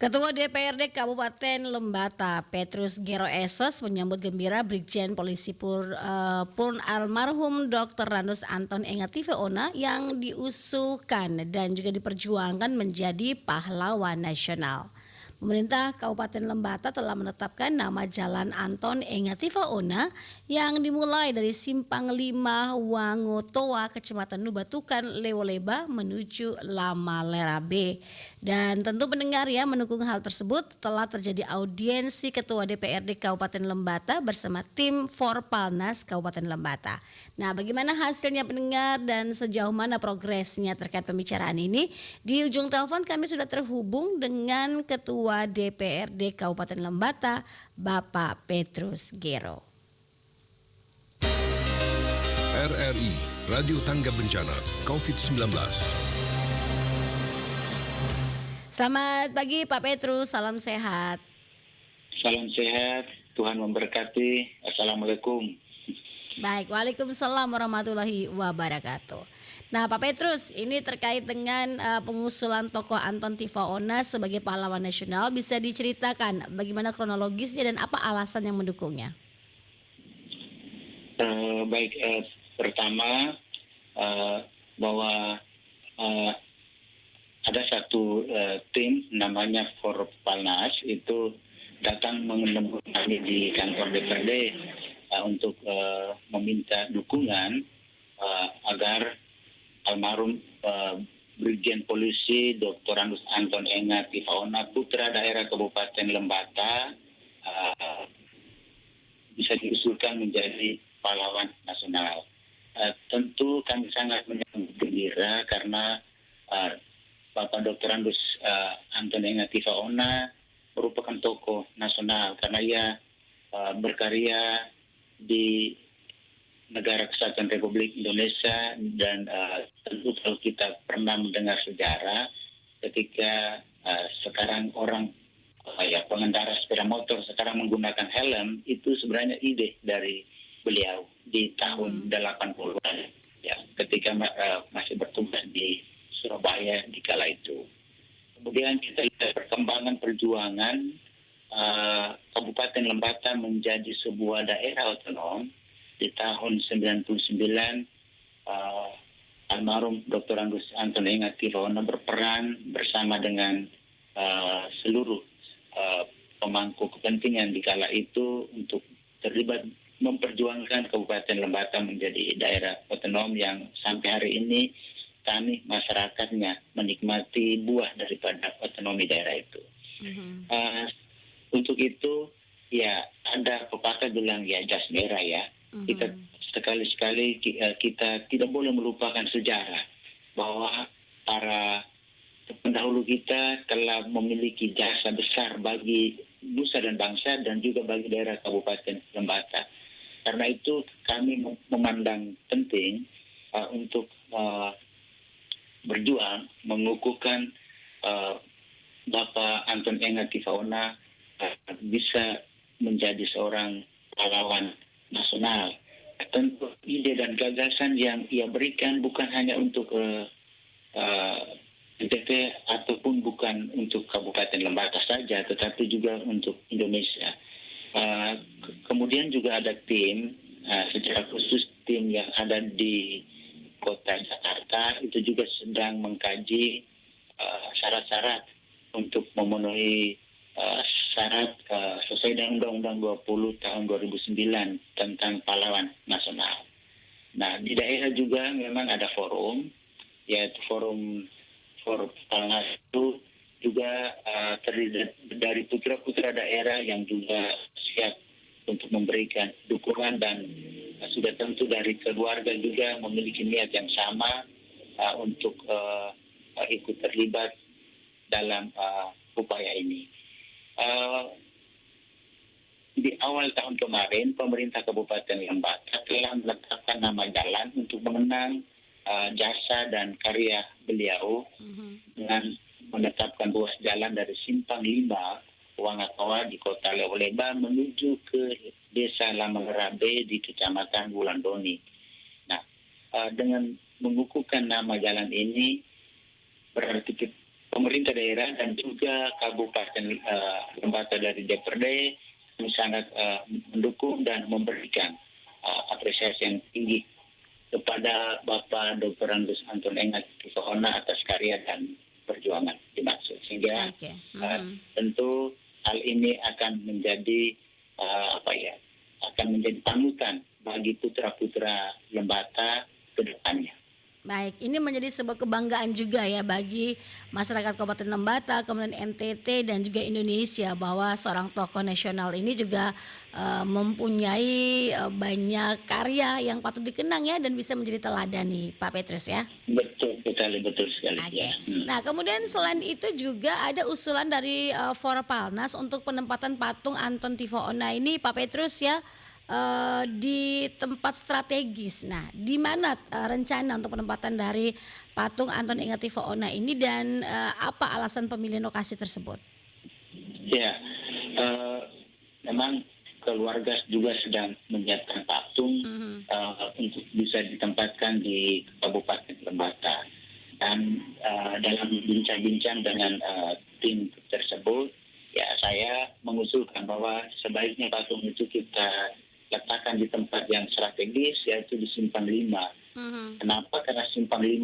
Ketua DPRD Kabupaten Lembata, Petrus Gero Esos menyambut gembira Brigjen Polisi Purn almarhum Dr. Randus Anton Engative Ona yang diusulkan dan juga diperjuangkan menjadi pahlawan nasional. Pemerintah Kabupaten Lembata telah menetapkan nama Jalan Anton Engative Ona yang dimulai dari Simpang 5 Wangotoa, Kecamatan Nubatukan, Lewoleba menuju Lama Lerabe. Dan tentu pendengar ya, mendukung hal tersebut telah terjadi audiensi Ketua DPRD Kabupaten Lembata bersama tim Forpalnas Kabupaten Lembata. Nah, bagaimana hasilnya pendengar dan sejauh mana progresnya terkait pembicaraan ini? Di ujung telepon kami sudah terhubung dengan Ketua DPRD Kabupaten Lembata, Bapak Petrus Gero. RRI, Radio Tangga Bencana COVID-19. Selamat pagi Pak Petrus, salam sehat. Salam sehat, Tuhan memberkati. Assalamualaikum. Baik, waalaikumsalam warahmatullahi wabarakatuh. Nah Pak Petrus, ini terkait dengan pengusulan tokoh Anton Tivaona sebagai pahlawan nasional, bisa diceritakan bagaimana kronologisnya dan apa alasan yang mendukungnya? Pertama bahwa ada satu tim namanya Forpalnas itu datang menemui kami di kantor DPRD untuk meminta dukungan agar almarhum Brigjen Polisi Dr. Randus Anton Engative Ona, putra daerah Kabupaten Lembata, bisa diusulkan menjadi pahlawan nasional. Tentu kami sangat menyambut gembira karena Bapak Dr. Randus Anton Engative Ona merupakan tokoh nasional karena ia berkarya di Negara Kesatuan Republik Indonesia dan tentu kalau kita pernah mendengar sejarah ketika sekarang orang pengendara sepeda motor sekarang menggunakan helm, itu sebenarnya ide dari beliau di tahun 80-an ya, ketika masih bertugas di Surabaya di kala itu. Kemudian kita lihat perkembangan perjuangan Kabupaten Lembata menjadi sebuah daerah otonom di tahun 99. Almarhum Dr. Randus Anton Engative Ona berperan bersama dengan seluruh pemangku kepentingan di kala itu untuk terlibat memperjuangkan Kabupaten Lembata menjadi daerah otonom yang sampai hari ini kami masyarakatnya menikmati buah daripada otonomi daerah itu. Untuk itu ya ada pepatah bilang ya jas merah ya. Kita sekali-sekali kita tidak boleh melupakan sejarah bahwa para pendahulu kita telah memiliki jasa besar bagi nusa dan bangsa dan juga bagi daerah Kabupaten Lembata. Karena itu kami memandang penting untuk berjuang mengukuhkan Bapak Anton Engative Ona bisa menjadi seorang pahlawan nasional. Tentu ide dan gagasan yang ia berikan bukan hanya untuk NTT ataupun bukan untuk Kabupaten Lembata saja, tetapi juga untuk Indonesia. Kemudian juga ada tim, secara khusus tim yang ada di Kota Jakarta itu juga sedang mengkaji syarat-syarat untuk memenuhi syarat sesuai dengan Undang-Undang 20 tahun 2009 tentang pahlawan nasional. Nah, di daerah juga memang ada forum, yaitu forum Forpalnas itu juga terdiri dari putra-putra daerah yang juga siap untuk memberikan dukungan dan sudah tentu dari keluarga juga memiliki niat yang sama untuk ikut terlibat dalam upaya ini. Di awal tahun kemarin, pemerintah Kabupaten Lembata telah menetapkan nama jalan untuk mengenang jasa dan karya beliau dengan menetapkan ruas jalan dari Simpang 5 Wangotoa di Kota Lewoleba menuju ke Desa Lama Lerabe di Kecamatan Wulandoni. Nah, dengan mengukuhkan nama jalan ini berarti pemerintah daerah dan juga kabupaten lembaga dari DPRD kami sangat mendukung dan memberikan apresiasi yang tinggi kepada Bapak Dr. Randus Anton Engat Tifeona atas karya dan perjuangan dimaksud, sehingga tentu hal ini akan menjadi akan menjadi panutan bagi putra-putra Lembata ke depannya. Baik, ini menjadi sebuah kebanggaan juga ya bagi masyarakat Kabupaten Lembata, kemudian NTT dan juga Indonesia, bahwa seorang tokoh nasional ini juga mempunyai banyak karya yang patut dikenang ya dan bisa menjadi teladan nih Pak Petrus ya. Betul sekali. Oke. Ya. Nah, kemudian selain itu juga ada usulan dari Forpalnas untuk penempatan patung Anton Tifeona ini Pak Petrus ya, di tempat strategis. Nah, di mana rencana untuk penempatan dari patung Anton Engat Tifeona ini dan apa alasan pemilihan lokasi tersebut? Ya, memang keluarga juga sedang menyiapkan patung untuk bisa ditempatkan di Kabupaten Lembata. Dan dalam bincang-bincang dengan tim tersebut, ya saya mengusulkan bahwa sebaiknya patung itu kita letakkan di tempat yang strategis, yaitu di Simpang 5. Kenapa? Karena Simpang 5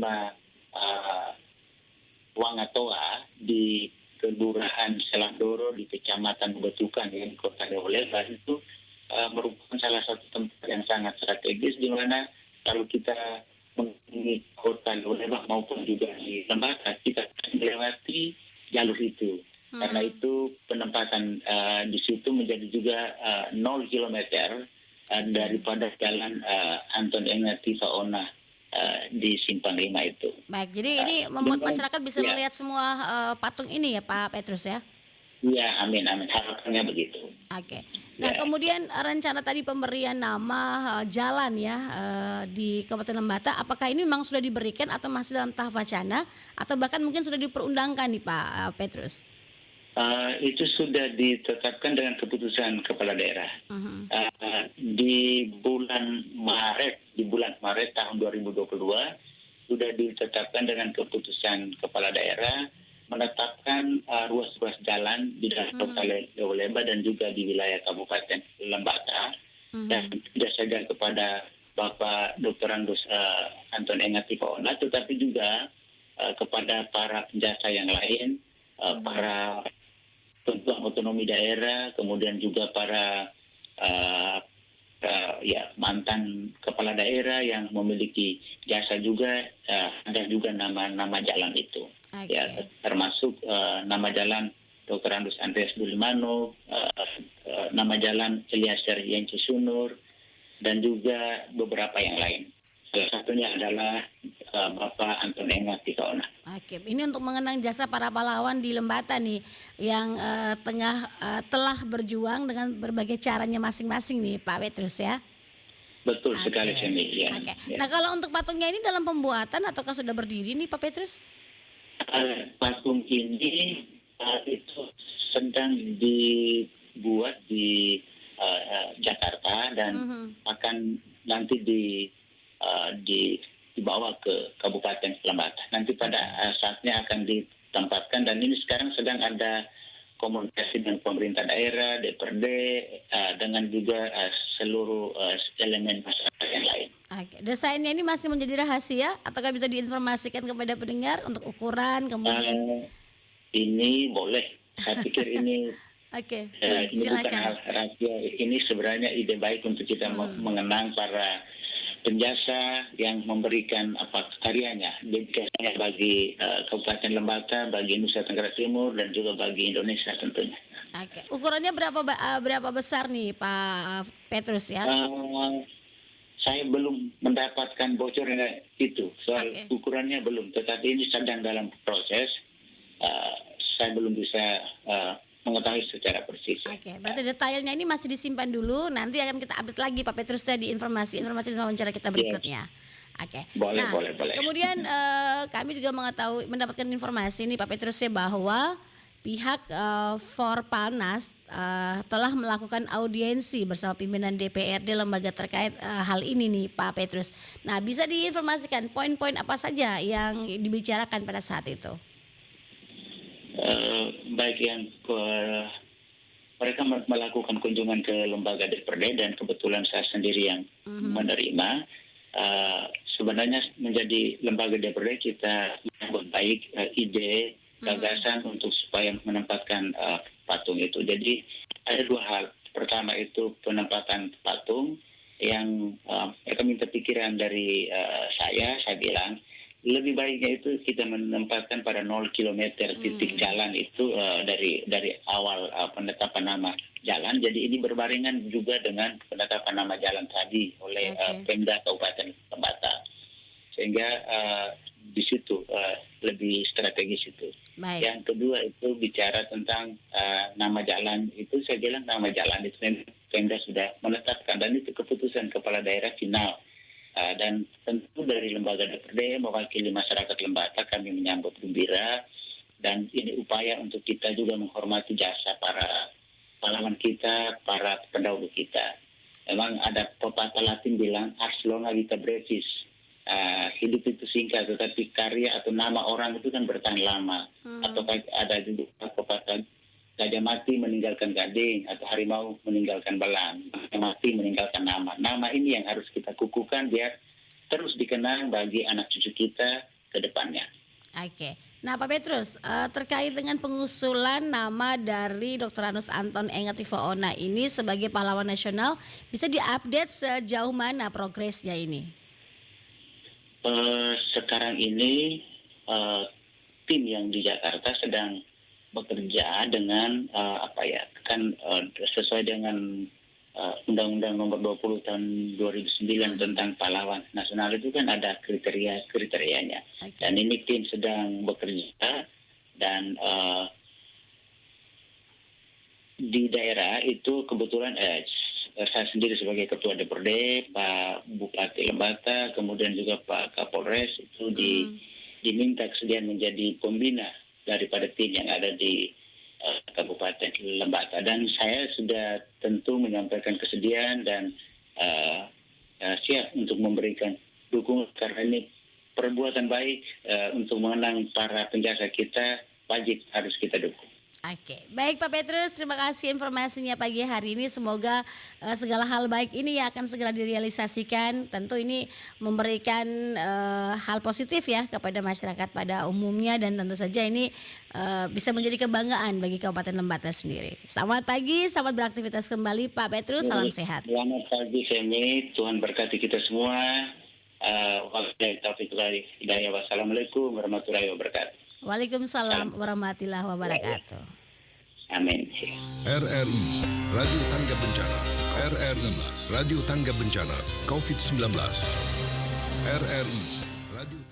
Wangatoa di Kelurahan Selandoro di Kecamatan Betukan di Kota Lewoleba itu merupakan salah satu tempat yang sangat strategis, di mana kalau kita mengunjungi Kota Lewoleba maupun juga di Lembata, kita melewati jalur itu. Karena itu penempatan di situ menjadi juga 0 kilometer daripada jalan Anton Engat Tifeona di Simpang 5 itu. Baik, jadi ini membuat masyarakat bisa melihat semua patung ini ya Pak Petrus ya? Ya, amin. Harapannya begitu. Oke. Nah, kemudian rencana tadi pemberian nama jalan ya di Kabupaten Lembata, apakah ini memang sudah diberikan atau masih dalam tahap wacana atau bahkan mungkin sudah diperundangkan nih Pak Petrus? Itu sudah ditetapkan dengan keputusan kepala daerah. Di bulan Maret tahun 2022 sudah ditetapkan dengan keputusan kepala daerah menetapkan ruas-ruas jalan di dalam Kota Lewoleba dan juga di wilayah Kabupaten Lembata. Dan tidak saja kepada Bapak Dr. Randus Anton Engat Tifeona, tetapi juga kepada para penjasa yang lain, para pejuang otonomi daerah, kemudian juga para mantan kepala daerah yang memiliki jasa juga, ada juga nama-nama jalan itu. Ya, termasuk nama jalan Dr. Randus Andreas Bulimano, nama jalan Eliezer Yenci Sunur, dan juga beberapa yang lain. Salah satunya adalah Bapak Anton Engat Tifeona. Oke, ini untuk mengenang jasa para pahlawan di Lembata nih yang telah berjuang dengan berbagai caranya masing-masing nih Pak Petrus ya. Betul sekali Semi. Ya. Ya. Nah, kalau untuk patungnya ini dalam pembuatan ataukah sudah berdiri nih Pak Petrus? Patung ini itu sedang dibuat di Jakarta dan akan nanti dibawa ke Kabupaten Lembata. Nanti pada saatnya akan ditempatkan, dan ini sekarang sedang ada komunikasi dengan pemerintah daerah, DPRD, dengan juga seluruh elemen masyarakat yang lain. Oke, desainnya ini masih menjadi rahasia ataukah bisa diinformasikan kepada pendengar untuk ukuran kemudian? Ini boleh, saya pikir ini. Oke, ini silakan. bukan hal rahasia. Ini sebenarnya ide baik untuk kita mengenang para penjasa yang memberikan karyanya, dedikasinya bagi Kabupaten Lembata, bagi Nusa Tenggara Timur, dan juga bagi Indonesia tentunya. Oke, ukurannya berapa besar nih Pak Petrus ya? Saya belum mendapatkan bocornya itu, soal ukurannya belum, tetapi ini sedang dalam proses. Saya belum bisa mengetahui secara persis. Oke, berarti detailnya ini masih disimpan dulu. Nanti akan kita update lagi Pak Petrus di informasi wawancara kita berikutnya. Oke. Boleh. Kemudian kami juga mendapatkan informasi nih Pak Petrus bahwa pihak Forpalnas telah melakukan audiensi bersama pimpinan DPRD lembaga terkait hal ini nih Pak Petrus. Nah, bisa diinformasikan poin-poin apa saja yang dibicarakan pada saat itu? baik yang mereka melakukan kunjungan ke lembaga DPRD dan kebetulan saya sendiri yang menerima. Sebenarnya menjadi lembaga DPRD kita menyambut baik ide gagasan untuk supaya menempatkan patung itu. Jadi ada dua hal. Pertama itu penempatan patung yang mereka minta pikiran dari saya bilang lebih baiknya itu kita menempatkan pada 0 km titik jalan itu dari awal penetapan nama jalan. Jadi ini berbarengan juga dengan penetapan nama jalan tadi oleh Pemda Kabupaten Lembata, sehingga di situ lebih strategis itu. Baik. Yang kedua itu bicara tentang nama jalan itu, saya bilang nama jalan itu Pemda sudah menetapkan dan itu keputusan kepala daerah final. Dan tentu dari lembaga DPRD mewakili masyarakat Lembata kami menyambut gembira, dan ini upaya untuk kita juga menghormati jasa para pahlawan kita, para pendahulu kita. Memang ada pepatah Latin bilang ars longa vita brevis, hidup itu singkat tetapi karya atau nama orang itu kan bertahan lama. Atau ada juga pepatah gajah mati meninggalkan gading atau harimau meninggalkan belang, mati meninggalkan nama. Nama ini yang harus kita kukuhkan biar terus dikenang bagi anak cucu kita ke depannya. Oke. Nah Pak Petrus, terkait dengan pengusulan nama dari Dr. Ranus Anton Engativo Ona ini sebagai pahlawan nasional, bisa diupdate sejauh mana progresnya ini? Sekarang ini tim yang di Jakarta sedang bekerja dengan sesuai dengan Undang-Undang Nomor 20 Tahun 2009 tentang pahlawan nasional itu kan ada kriterianya. Dan ini tim sedang bekerja dan di daerah itu kebetulan saya sendiri sebagai Ketua DPRD, Pak Bupati Lembata, kemudian juga Pak Kapolres itu diminta kesediaan menjadi pembina daripada tim yang ada di Kabupaten Lembata, dan saya sudah tentu menyampaikan kesediaan dan siap untuk memberikan dukungan karena ini perbuatan baik untuk mengenang para penjasa kita, wajib harus kita dukung. Oke, baik Pak Petrus, terima kasih informasinya pagi hari ini. Semoga segala hal baik ini akan segera direalisasikan. Tentu ini memberikan hal positif ya kepada masyarakat pada umumnya, dan tentu saja ini bisa menjadi kebanggaan bagi Kabupaten Lembata sendiri. Selamat pagi, selamat beraktivitas kembali Pak Petrus, salam sehat. Selamat pagi Femi, Tuhan berkati kita semua. Wassalamualaikum warahmatullahi wabarakatuh. Waalaikumsalam warahmatullahi wabarakatuh. Amin. RRI Radio Tangga Bencana. RRI Radio Tangga Bencana COVID-19. RRI Radio